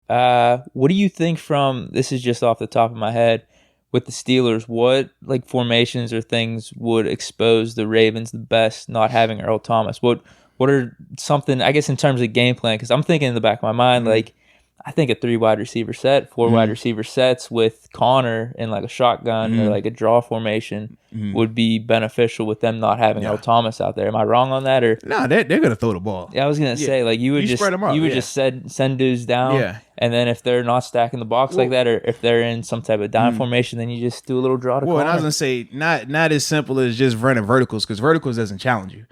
What do you think this is just off the top of my head, with the Steelers, what like formations or things would expose the Ravens the best not having Earl Thomas? What are something, I guess, in terms of game plan? Because I'm thinking in the back of my mind, like, I think a 3 wide receiver set, 4 wide receiver sets with Connor in like a shotgun or like a draw formation would be beneficial with them not having Earl Thomas out there. Am I wrong on that? Or no, they're gonna throw the ball. Yeah, I was gonna say, like, you would just send dudes down, and then if they're not stacking the box like that, or if they're in some type of dime formation, then you just do a little draw to Connor. And I was gonna say not as simple as just running verticals, because verticals doesn't challenge you.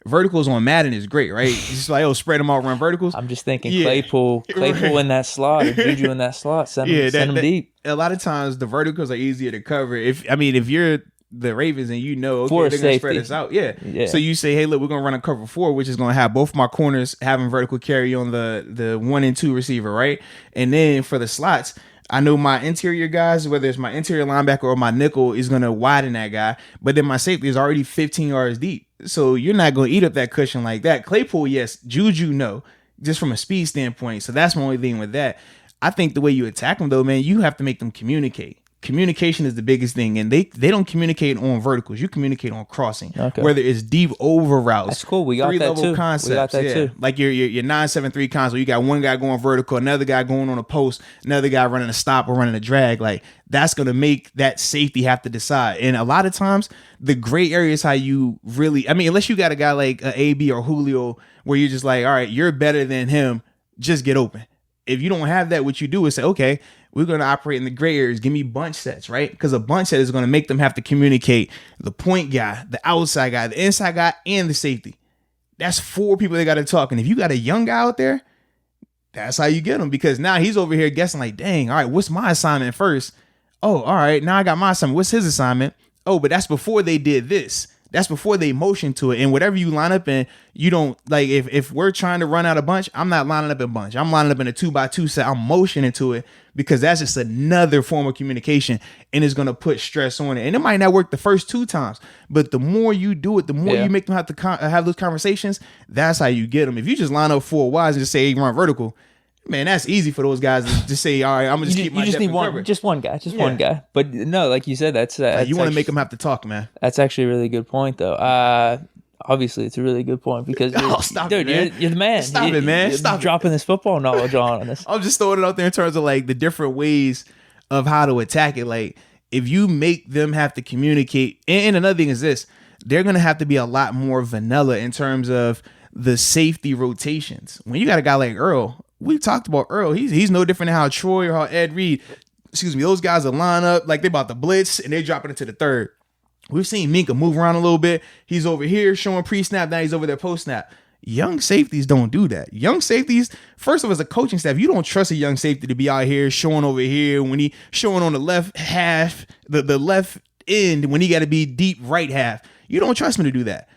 Verticals on Madden is great, right? It's just like, spread them out, run verticals. I'm just thinking Claypool in that slot, or Juju in that slot, send them deep. A lot of times the verticals are easier to cover. If you're the Ravens and they're going to spread us out. Yeah. So you say, hey, look, we're going to run a cover 4, which is going to have both my corners having vertical carry on the 1 and 2 receiver, right? And then for the slots, I know my interior guys, whether it's my interior linebacker or my nickel, is going to widen that guy. But then my safety is already 15 yards deep. So you're not going to eat up that cushion like that. Claypool, yes. Juju, no. Just from a speed standpoint. So that's my only thing with that. I think the way you attack them, though, man, you have to make them communicate. Communication is the biggest thing, and they don't communicate on verticals. You communicate on crossing, whether it's deep over routes. That's cool. We got that too. Concepts. We got that too. Like your 9-7-3 console. You got one guy going vertical, another guy going on a post, another guy running a stop or running a drag. Like, that's gonna make that safety have to decide. And a lot of times, the gray area is how you really. I mean, unless you got a guy like AB or Julio, where you're just like, all right, you're better than him. Just get open. If you don't have that, what you do is say, okay, we're going to operate in the gray areas. Give me bunch sets, right? Because a bunch set is going to make them have to communicate the point guy, the outside guy, the inside guy, and the safety. That's 4 people they got to talk. And if you got a young guy out there, that's how you get him. Because now he's over here guessing like, dang, all right, what's my assignment first? Oh, all right, now I got my assignment. What's his assignment? Oh, but that's before they did this. That's before they motion to it. And whatever you line up in, you don't like if we're trying to run out a bunch, I'm not lining up in bunch. I'm lining up in a 2x2 set. I'm motioning to it because that's just another form of communication and it's going to put stress on it. And it might not work the first 2 times, but the more you do it, the more you make them have to have those conversations. That's how you get them. If you just line up 4 wides and just say, hey, run vertical, man, that's easy for those guys to just say, all right, I'm gonna just keep my depth cover. Just one guy. But no, like you said, that's you want to make them have to talk, man. That's actually a really good point, though. Obviously, it's a really good point because you're the man. Stop it, man. Stop dropping this football knowledge on us. I'm just throwing it out there in terms of like the different ways of how to attack it. Like, if you make them have to communicate, and another thing is this, they're gonna have to be a lot more vanilla in terms of the safety rotations. When you got a guy like Earl. We talked about Earl. He's no different than how Troy or how Ed Reed, those guys will line up like they about to blitz and they dropping into the third. We've seen Minka move around a little bit. He's over here showing pre-snap. Now he's over there post-snap. Young safeties don't do that. Young safeties, first of all, as a coaching staff, you don't trust a young safety to be out here showing over here when he showing on the left half, the left end when he got to be deep right half. You don't trust him to do that.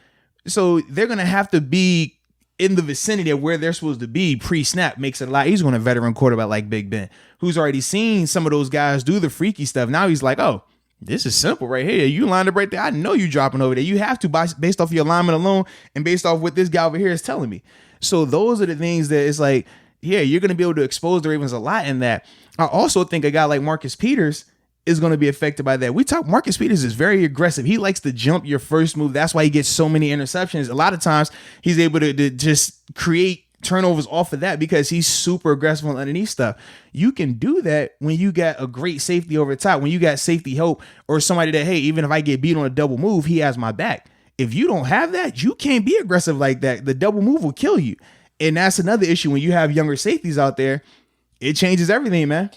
So they're going to have to be in the vicinity of where they're supposed to be pre-snap. Makes it a lot easier when a veteran quarterback like Big Ben, who's already seen some of those guys do the freaky stuff. Now he's like, oh, this is simple right here. You lined up right there. I know you dropping over there. You have to based off your alignment alone and based off what this guy over here is telling me. So those are the things that it's like, yeah, you're going to be able to expose the Ravens a lot in that. I also think a guy like Marcus Peters is going to be affected by that. Marcus Peters is very aggressive. He likes to jump your first move. That's why he gets so many interceptions. A lot of times he's able to just create turnovers off of that because he's super aggressive on underneath stuff. You can do that when you got a great safety over the top, when you got safety help or somebody that, hey, even if I get beat on a double move, he has my back. If you don't have that, you can't be aggressive like that. The double move will kill you. And that's another issue when you have younger safeties out there. It changes everything, man.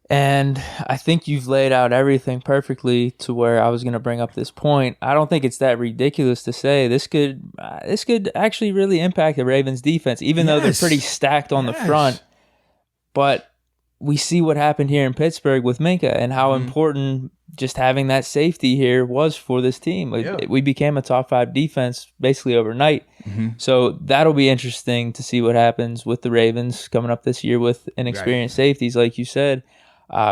And I think you've laid out everything perfectly to where I was going to bring up this point. I don't think it's that ridiculous to say this could actually really impact the Ravens defense, even though they're pretty stacked on the front. But we see what happened here in Pittsburgh with Minka and how important just having that safety here was for this team. We became a top 5 defense basically overnight. So that'll be interesting to see what happens with the Ravens coming up this year with inexperienced safeties, like you said.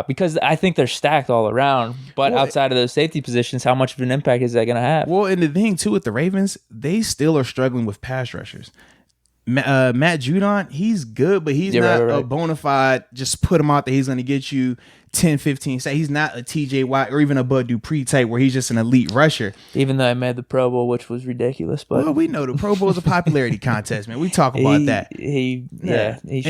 Because I think they're stacked all around. But outside of those safety positions, how much of an impact is that going to have? Well, and the thing, too, with the Ravens, they still are struggling with pass rushers. Matt Judon, he's good, but he's not a bona fide, just put him out there, he's going to get you 10, 15. Say he's not a TJ Watt or even a Bud Dupree type where he's just an elite rusher. Even though I made the Pro Bowl, which was ridiculous. But well, we know the Pro Bowl is a popularity contest, man. We talk about that. He should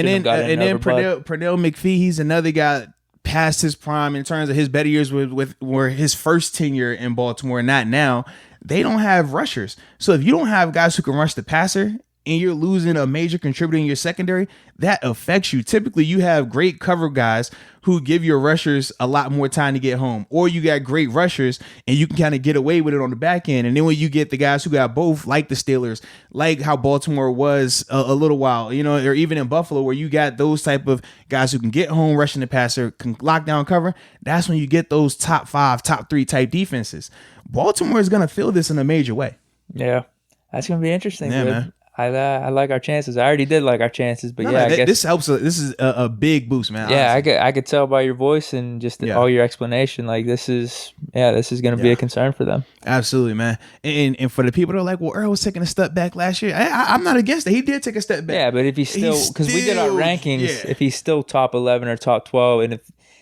have gotten and then Pernell McPhee, he's another guy past his prime in terms of his better years with were his first tenure in Baltimore, not now. They don't have rushers. So if you don't have guys who can rush the passer and you're losing a major contributor in your secondary, that affects you. Typically, you have great cover guys who give your rushers a lot more time to get home, or you got great rushers and you can kind of get away with it on the back end. And then when you get the guys who got both, like the Steelers, like how Baltimore was a little while, you know, or even in Buffalo, where you got those type of guys who can get home, rushing the passer, can lock down cover, that's when you get those top 5, top 3 type defenses. Baltimore is going to feel this in a major way. Yeah, that's going to be interesting. Yeah, man. I like our chances. I already did like our chances, but I guess this helps. This is a big boost, man. Yeah, I could tell by your voice and just all your explanation. Like this is going to be a concern for them. Absolutely, man. And for the people that are like, well, Earl was taking a step back last year. I'm not against it. He did take a step back. Yeah, but if he's still, because we did our rankings, if he's still top 11 or top 12, and if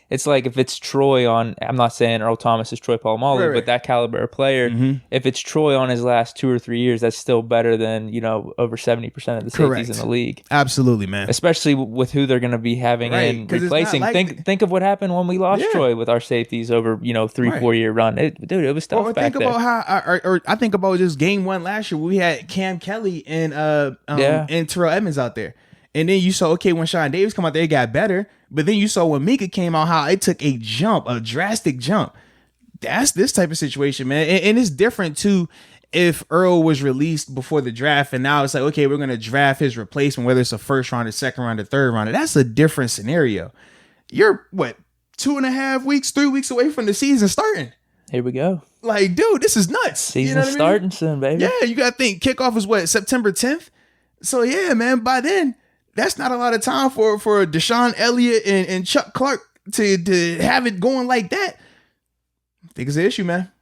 it's like if it's Troy on, I'm not saying Earl Thomas is Troy Polamalu, but that caliber of player, if it's Troy on his last 2 or 3 years, that's still better than, over 70% of the safeties in the league. Absolutely, man. Especially with who they're going to be having in replacing. Think of what happened when we lost Troy with our safeties over, 3-4 year run. It was tough back there. About how, I think about just game 1 last year, we had Cam Kelly and Terrell Edmonds out there. And then you saw, when Sean Davis come out there, it got better. But then you saw when Mika came out, how it took a drastic jump. That's this type of situation, man. And it's different, too, if Earl was released before the draft. And now it's like, we're going to draft his replacement, whether it's a first round, a second round, a third round. That's a different scenario. You're, 2.5 weeks, 3 weeks away from the season starting. Here we go. Like, dude, this is nuts. Season's starting soon, baby. Yeah, you got to think. Kickoff is September 10th? So, yeah, man, by then, that's not a lot of time for Deshaun Elliott and Chuck Clark to have it going like that. I think it's an issue, man.